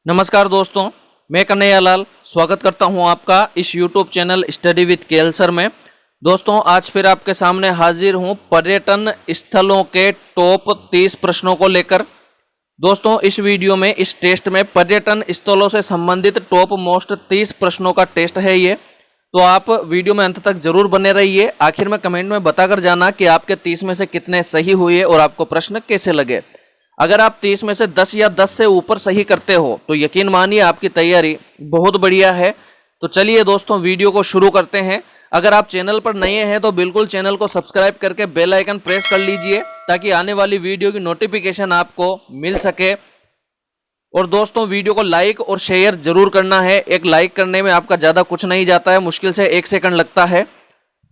नमस्कार दोस्तों, मैं कन्हैया लाल स्वागत करता हूं आपका इस YouTube channel study with KL sir में। दोस्तों, आज फिर आपके सामने हाजिर हूं पर्यटन स्थलों के टॉप 30 प्रश्नों को लेकर। दोस्तों, इस वीडियो में इस टेस्ट में पर्यटन स्थलों से संबंधित टॉप मोस्ट 30 प्रश्नों का टेस्ट है ये। तो आप वीडियो में अंत तक जरूर बने रहिए। आखिर में कमेंट में बताकर जाना कि आपके 30 में से कितने सही हुए और आपको प्रश्न कैसे लगे। अगर आप 30 में से 10 या 10 से ऊपर सही करते हो तो यकीन मानिए आपकी तैयारी बहुत बढ़िया है। तो चलिए दोस्तों, वीडियो को शुरू करते हैं। अगर आप चैनल पर नए हैं तो बिल्कुल चैनल को सब्सक्राइब करके बेल आइकन प्रेस कर लीजिए ताकि आने वाली वीडियो की नोटिफिकेशन आपको मिल सके। और दोस्तों, वीडियो को लाइक और शेयर जरूर करना है। एक लाइक करने में आपका ज़्यादा कुछ नहीं जाता है, मुश्किल से 1 सेकंड लगता है।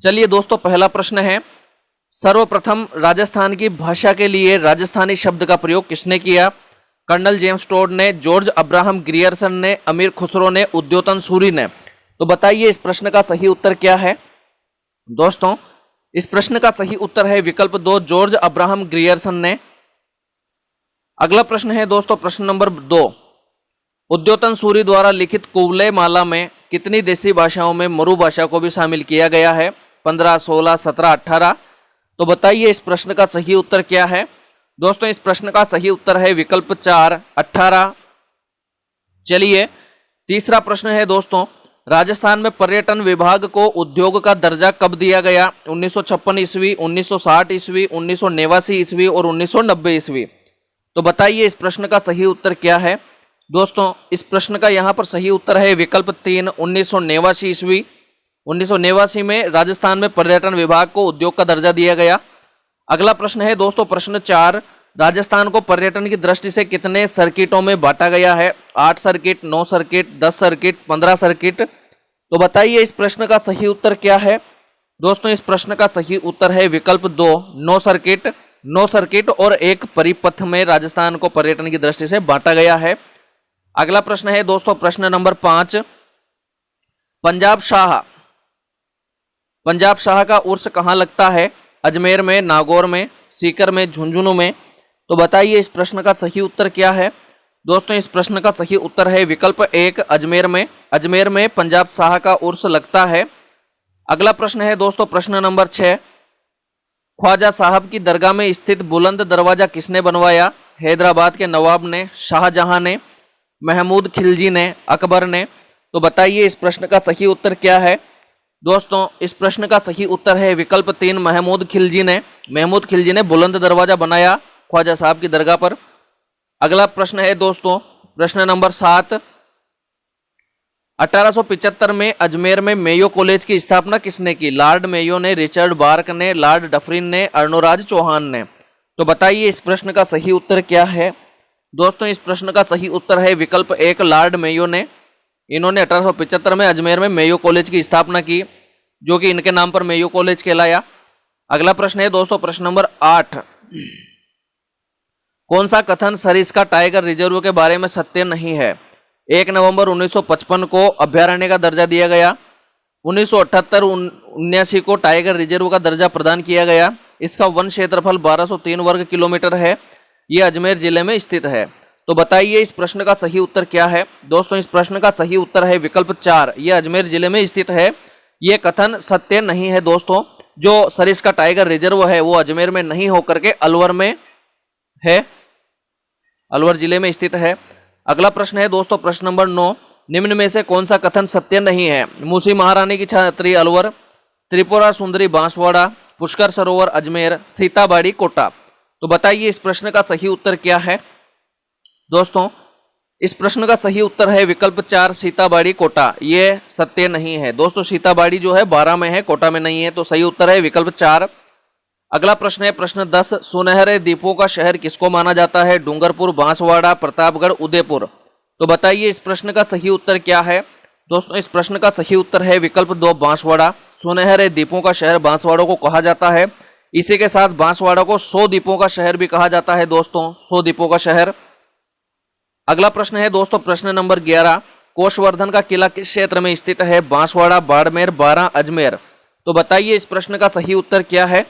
चलिए दोस्तों, पहला प्रश्न है, सर्वप्रथम राजस्थान की भाषा के लिए राजस्थानी शब्द का प्रयोग किसने किया? कर्नल जेम्स टोड ने, जॉर्ज अब्राहम ग्रियर्सन ने, अमीर खुसरो ने, उद्योतन सूरी ने। तो बताइए इस प्रश्न का सही उत्तर क्या है? दोस्तों, इस प्रश्न का सही उत्तर है विकल्प 2, जॉर्ज अब्राहम ग्रियर्सन ने। अगला प्रश्न है दोस्तों, प्रश्न नंबर 2, उद्योतन सूरी द्वारा लिखित कुवलय माला में कितनी देसी भाषाओं में मरु भाषा को भी शामिल किया गया है? 15, 16, 17, 18। तो बताइए इस प्रश्न का सही उत्तर क्या है? दोस्तों, इस प्रश्न का सही उत्तर है विकल्प 4, 18। चलिए तीसरा प्रश्न है दोस्तों, राजस्थान में पर्यटन विभाग को उद्योग का दर्जा कब दिया गया? 1956 ईस्वी, 1960 ईस्वी, 1989 ईस्वी और 1990 ईस्वी। तो बताइए इस प्रश्न का सही उत्तर क्या है? दोस्तों, इस प्रश्न का यहाँ पर सही उत्तर है विकल्प 3, 1989 ईस्वी। 1989 में राजस्थान में पर्यटन विभाग को उद्योग का दर्जा दिया गया। अगला प्रश्न है दोस्तों, प्रश्न 4, राजस्थान को पर्यटन की दृष्टि से कितने सर्किटों में बांटा गया है? 8 सर्किट, 9 सर्किट, 10 सर्किट, 15 सर्किट। तो बताइए इस प्रश्न का सही उत्तर क्या है? दोस्तों, इस प्रश्न का सही उत्तर है विकल्प 2, 9 सर्किट। 9 सर्किट और एक परिपथ में राजस्थान को पर्यटन की दृष्टि से बांटा गया है। अगला प्रश्न है दोस्तों, प्रश्न नंबर 5, पंजाब शाह का उर्स कहाँ लगता है? अजमेर में, नागौर में, सीकर में, झुंझुनू में। तो बताइए इस प्रश्न का सही उत्तर क्या है? दोस्तों, इस प्रश्न का सही उत्तर है विकल्प 1, अजमेर में। अजमेर में पंजाब शाह का उर्स लगता है। अगला प्रश्न है दोस्तों, प्रश्न नंबर 6, ख्वाजा साहब की दरगाह में स्थित बुलंद दरवाजा किसने बनवाया? हैदराबाद के नवाब ने, शाहजहां ने, महमूद खिलजी ने, अकबर ने। तो बताइए इस प्रश्न का सही उत्तर क्या है? दोस्तों, इस प्रश्न का सही उत्तर है विकल्प 3, महमूद खिलजी ने। महमूद खिलजी ने बुलंद दरवाजा बनाया ख्वाजा साहब की दरगाह पर। अगला प्रश्न है दोस्तों, प्रश्न नंबर 7, 1875 में अजमेर में मेयो कॉलेज की स्थापना किसने की? लॉर्ड मेयो ने, रिचर्ड बार्क ने, लॉर्ड डफरिन ने, अर्नोराज चौहान ने। तो बताइए इस प्रश्न का सही उत्तर क्या है? दोस्तों, इस प्रश्न का सही उत्तर है विकल्प 1, लॉर्ड मेयो ने। इन्होंने 1875 में अजमेर में मेयो कॉलेज की स्थापना की, जो कि इनके नाम पर मेयो कॉलेज कहलाया। अगला प्रश्न है दोस्तों, प्रश्न नंबर 8, कौन सा कथन सरिस्का टाइगर रिजर्व के बारे में सत्य नहीं है? 1 नवंबर 1955 को अभ्यारण्य का दर्जा दिया गया। 1978-79 को टाइगर रिजर्व का दर्जा प्रदान किया गया। इसका वन क्षेत्रफल 1203 वर्ग किलोमीटर है। यह अजमेर जिले में स्थित है। तो बताइए इस प्रश्न का सही उत्तर क्या है? दोस्तों, इस प्रश्न का सही उत्तर है विकल्प 4, यह अजमेर जिले में स्थित है। यह कथन सत्य नहीं है दोस्तों। जो सरिस्का टाइगर रिजर्व है वो अजमेर में नहीं होकर के अलवर में है, अलवर जिले में स्थित है। अगला प्रश्न है दोस्तों, प्रश्न नंबर 9, निम्न में से कौन सा कथन सत्य नहीं है? मूसी महारानी की छतरी अलवर, त्रिपुरा सुंदरी बांसवाड़ा, पुष्कर सरोवर अजमेर, सीताबाड़ी कोटा। तो बताइए इस प्रश्न का सही उत्तर क्या है? दोस्तों, इस प्रश्न का सही उत्तर है विकल्प 4, सीताबाड़ी कोटा। ये सत्य नहीं है दोस्तों। सीताबाड़ी जो है 12 में है, कोटा में नहीं है। तो सही उत्तर है विकल्प 4। अगला प्रश्न है प्रश्न 10, सुनहरे द्वीपों का शहर किसको माना जाता है? डूंगरपुर, बांसवाड़ा, प्रतापगढ़, उदयपुर। तो बताइए इस प्रश्न का सही उत्तर क्या है? दोस्तों, इस प्रश्न का सही उत्तर है विकल्प 2, बांसवाड़ा। सुनहरे द्वीपों का शहर बांसवाड़ा को कहा जाता है। इसी के साथ बांसवाड़ा को 100 द्वीपों का शहर भी कहा जाता है दोस्तों, 100 द्वीपों का शहर। अगला प्रश्न है दोस्तों, प्रश्न नंबर 11, कोषवर्धन का किला किस क्षेत्र में स्थित है? बांसवाड़ा, बाड़मेर, बारां, अजमेर। तो बताइए इस प्रश्न का सही उत्तर क्या है?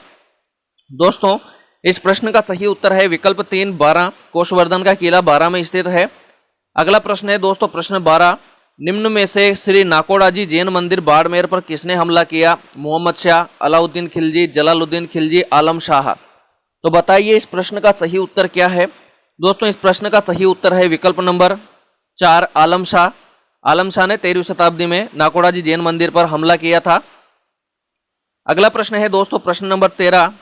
दोस्तों, इस प्रश्न का सही उत्तर है विकल्प 3, बारां। कोषवर्धन का किला बारां में स्थित है। अगला प्रश्न है दोस्तों प्रश्न 12, निम्न में से श्री नाकोड़ाजी जैन मंदिर बाड़मेर पर किसने हमला किया? मोहम्मद शाह, अलाउद्दीन खिलजी, जलालुद्दीन खिलजी, आलम शाह। तो बताइए इस प्रश्न का सही उत्तर क्या है? दोस्तों इस प्रश्न का सही उत्तर है विकल्प नंबर 4, आलम शाह। आलम शाह ने 13वीं शताब्दी में नाकोड़ाजी जैन मंदिर पर हमला किया था। अगला प्रश्न है दोस्तों प्रश्न नंबर 13,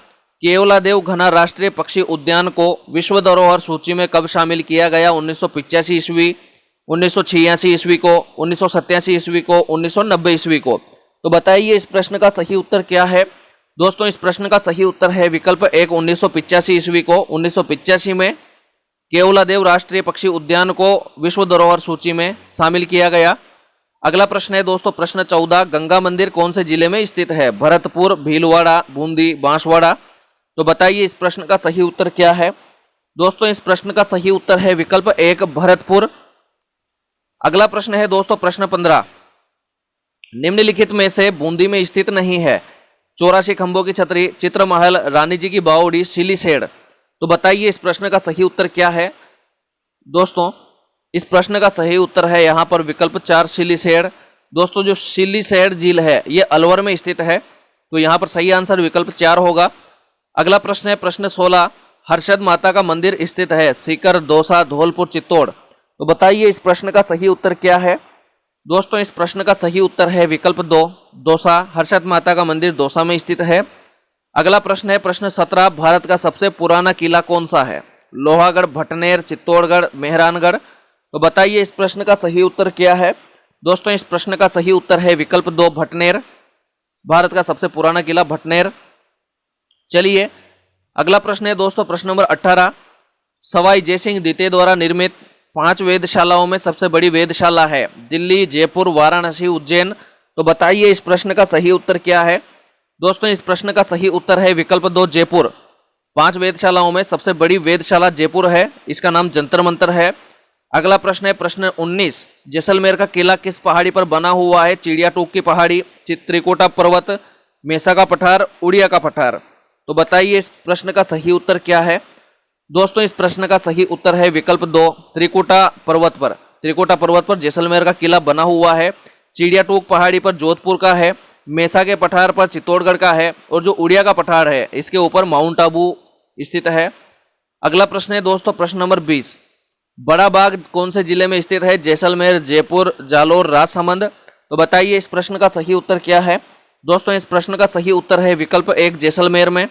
केवलादेव घना राष्ट्रीय पक्षी उद्यान को विश्व धरोहर सूची में कब शामिल किया गया? 1985 ईस्वी, 1986 ईस्वी को, 1987 ईस्वी को, 1990 ईस्वी को। तो बताइए इस प्रश्न का सही उत्तर क्या है? दोस्तों इस प्रश्न का सही उत्तर है विकल्प 1, 1985 ईस्वी को। 1985 में केवलादेव राष्ट्रीय पक्षी उद्यान को विश्व धरोहर सूची में शामिल किया गया। अगला प्रश्न है दोस्तों प्रश्न 14, गंगा मंदिर कौन से जिले में स्थित है? भरतपुर, भीलवाड़ा, बूंदी, बांसवाड़ा। तो बताइए इस प्रश्न का सही उत्तर क्या है? दोस्तों इस प्रश्न का सही उत्तर है विकल्प 1, भरतपुर। अगला प्रश्न है दोस्तों प्रश्न 15, निम्नलिखित में से बूंदी में स्थित नहीं है? 84 खंभों की छतरी, चित्र महल, रानी जी की बावड़ी, सिलीसेड। तो बताइए इस प्रश्न का सही उत्तर क्या है? दोस्तों इस प्रश्न का सही उत्तर है यहाँ पर विकल्प 4, सिलीसेड। दोस्तों जो सिलीसेड झील है ये अलवर में स्थित है, तो यहाँ पर सही आंसर विकल्प 4 होगा। अगला प्रश्न है प्रश्न 16, हर्षद माता का मंदिर स्थित है? सीकर, दौसा, धौलपुर, चित्तौड़। तो बताइए इस प्रश्न का सही उत्तर क्या है? दोस्तों इस प्रश्न का सही उत्तर है विकल्प 2, दौसा। हर्षद माता का मंदिर दौसा में स्थित है। अगला प्रश्न है प्रश्न 17, भारत का सबसे पुराना किला कौन सा है? लोहागढ़, भटनेर, चित्तौड़गढ़, मेहरानगढ़। तो बताइए इस प्रश्न का सही उत्तर क्या है? दोस्तों इस प्रश्न का सही उत्तर है विकल्प 2, भटनेर। भारत का सबसे पुराना किला भटनेर। चलिए अगला प्रश्न है दोस्तों प्रश्न नंबर 18, सवाई जयसिंह द्वितीय द्वारा निर्मित 5 वेधशालाओं में सबसे बड़ी वेधशाला है? दिल्ली, जयपुर, वाराणसी, उज्जैन। तो बताइए इस प्रश्न का सही उत्तर क्या है? दोस्तों इस प्रश्न का सही उत्तर है विकल्प 2, जयपुर। 5 वेधशालाओं में सबसे बड़ी वेधशाला जयपुर है, इसका नाम जंतर मंतर है। अगला प्रश्न है प्रश्न 19, जैसलमेर का किला किस पहाड़ी पर बना हुआ है? चिड़िया टूक की पहाड़ी, त्रिकुटा पर्वत, मेसा का पठार, उड़िया का पठार। तो बताइए इस प्रश्न का सही उत्तर क्या है? दोस्तों इस प्रश्न का सही उत्तर है विकल्प 2, त्रिकुटा पर्वत पर। त्रिकुटा पर्वत पर जैसलमेर का किला बना हुआ है। चिड़िया टूक पहाड़ी पर जोधपुर का है, मेसा के पठार पर चित्तौड़गढ़ का है, और जो उड़िया का पठार है इसके ऊपर माउंट आबू स्थित है। अगला प्रश्न है दोस्तों प्रश्न नंबर 20, बड़ा बाग कौन से जिले में स्थित है? जैसलमेर, जयपुर, जालोर, राजसमंद। तो बताइए इस प्रश्न का सही उत्तर क्या है? दोस्तों इस प्रश्न का सही उत्तर है विकल्प 1, जैसलमेर में।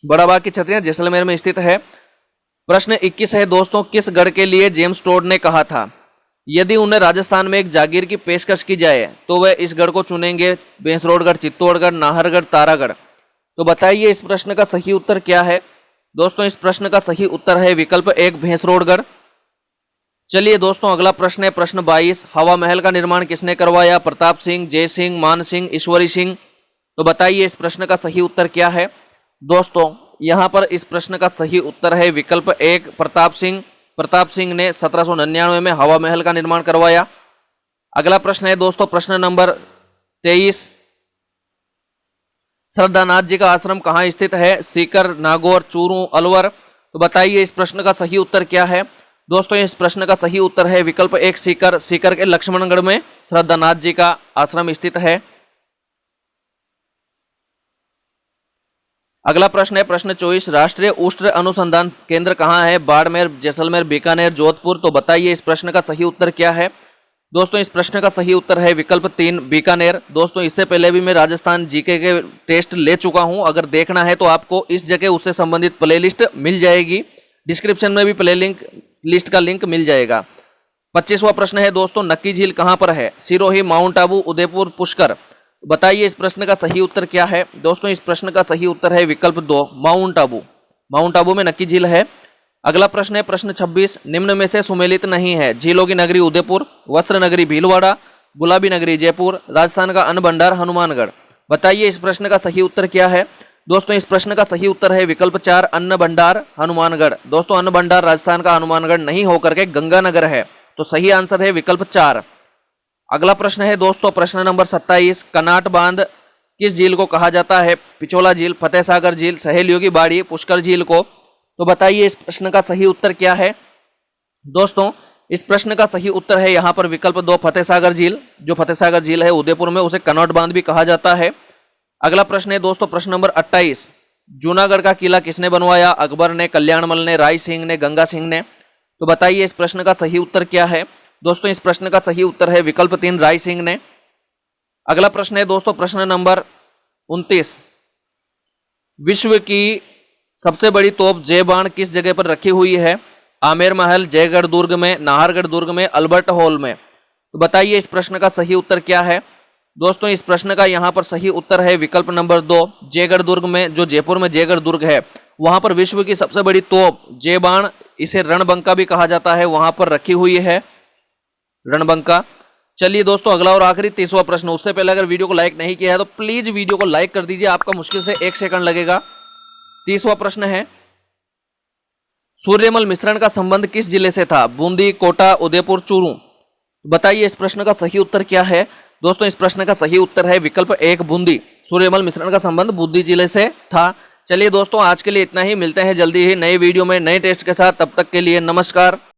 बड़ा बाग की छतरियां जैसलमेर में स्थित है। प्रश्न 21 है दोस्तों, किस गढ़ के लिए जेम्स टोड ने कहा था यदि उन्हें राजस्थान में एक जागीर की पेशकश की जाए तो वह इस गढ़ को चुनेंगे? बेंसरोडगढ़, चित्तौड़गढ़, नाहरगढ़, तारागढ़। तो बताइए इस प्रश्न का सही उत्तर क्या है? दोस्तों इस प्रश्न का सही उत्तर है विकल्प 1, भैंसरोडगढ़। चलिए दोस्तों अगला प्रश्न है प्रश्न 22, हवा महल का निर्माण किसने करवाया? प्रताप सिंह, जय सिंह, मान सिंह, ईश्वरी सिंह। तो बताइए इस प्रश्न का सही उत्तर क्या है? दोस्तों यहाँ पर इस प्रश्न का सही उत्तर है विकल्प 1, प्रताप सिंह। प्रताप सिंह ने 1799 में हवा महल का निर्माण करवाया। अगला प्रश्न है दोस्तों प्रश्न नंबर 23, श्रद्धानाथ जी का आश्रम कहाँ स्थित है? सीकर, नागौर, चूरू, अलवर। तो बताइए इस प्रश्न का सही उत्तर क्या है? दोस्तों इस प्रश्न का सही उत्तर है विकल्प 1, सीकर। सीकर के लक्ष्मणगढ़ में श्रद्धानाथ जी का आश्रम स्थित है। अगला प्रश्न है प्रश्न 24, राष्ट्रीय उष्ण अनुसंधान केंद्र कहाँ है? बाड़मेर, जैसलमेर, बीकानेर, जोधपुर। तो बताइए इस प्रश्न का सही उत्तर क्या है? दोस्तों इस प्रश्न का सही उत्तर है विकल्प 3, बीकानेर। दोस्तों इससे पहले भी मैं राजस्थान जीके के टेस्ट ले चुका हूं, अगर देखना है तो आपको इस जगह उससे संबंधित प्ले लिस्ट मिल जाएगी, डिस्क्रिप्शन में भी प्ले लिस्ट का लिंक मिल जाएगा। 25वां प्रश्न है दोस्तों, नक्की झील कहाँ पर है? सिरोही, माउंट आबू, उदयपुर, पुष्कर। बताइए इस प्रश्न का सही उत्तर क्या है? दोस्तों इस प्रश्न का सही उत्तर है विकल्प 2, माउंट आबू। माउंट आबू में नक्की झील है। अगला प्रश्न है प्रश्न 26, निम्न में से सुमेलित नहीं है? झीलों की नगरी उदयपुर, वस्त्र नगरी भीलवाड़ा, गुलाबी नगरी जयपुर, राजस्थान का अन्न भंडार हनुमानगढ़। बताइए इस प्रश्न का सही उत्तर क्या है? दोस्तों इस प्रश्न का सही उत्तर है विकल्प 4, अन्न भंडार हनुमानगढ़। दोस्तों अन्न भंडार राजस्थान का हनुमानगढ़ नहीं होकर के गंगानगर है, तो सही आंसर है विकल्प 4। अगला प्रश्न है दोस्तों प्रश्न नंबर 27, कनाट बांध किस झील को कहा जाता है? पिछोला झील, फतेह सागर झील, सहेलियों की बाड़ी, पुष्कर झील को। तो बताइए इस प्रश्न का सही उत्तर क्या है? दोस्तों इस प्रश्न का सही उत्तर है यहाँ पर विकल्प 2 फतेहसागर झील। जो फतेहसागर झील है उदयपुर में, उसे कनौट बांध भी कहा जाता है। अगला प्रश्न है दोस्तों प्रश्न नंबर 28, जूनागढ़ का किला किसने बनवाया? अकबर ने, कल्याणमल ने, राय सिंह ने, गंगा सिंह ने। तो बताइए इस प्रश्न का सही उत्तर क्या है? दोस्तों इस प्रश्न का सही उत्तर है विकल्प 3 राय सिंह ने। अगला प्रश्न है दोस्तों प्रश्न नंबर 29, विश्व की सबसे बड़ी तोप जय बाण किस जगह पर रखी हुई है? आमेर महल, जयगढ़ दुर्ग में, नाहरगढ़ दुर्ग में, अल्बर्ट हॉल में। तो बताइए इस प्रश्न का सही उत्तर क्या है? दोस्तों इस प्रश्न का यहाँ पर सही उत्तर है विकल्प नंबर 2 जयगढ़ दुर्ग में। जो जयपुर में जयगढ़ दुर्ग है वहां पर विश्व की सबसे बड़ी तोप जय बाण, इसे रणबंका भी कहा जाता है, वहां पर रखी हुई है, रणबंका। चलिए दोस्तों अगला और आखिरी 30वां प्रश्न। उससे पहले अगर वीडियो को लाइक नहीं किया है तो प्लीज वीडियो को लाइक कर दीजिए, आपका मुश्किल से 1 सेकंड लगेगा। 30वां प्रश्न है, सूर्यमल मिश्रण का संबंध किस जिले से था? बूंदी, कोटा, उदयपुर, चूरू। बताइए इस प्रश्न का सही उत्तर क्या है? दोस्तों इस प्रश्न का सही उत्तर है विकल्प 1 बूंदी। सूर्यमल मिश्रण का संबंध बूंदी जिले से था। चलिए दोस्तों आज के लिए इतना ही, मिलते हैं जल्दी ही नए वीडियो में नए टेस्ट के साथ, तब तक के लिए नमस्कार।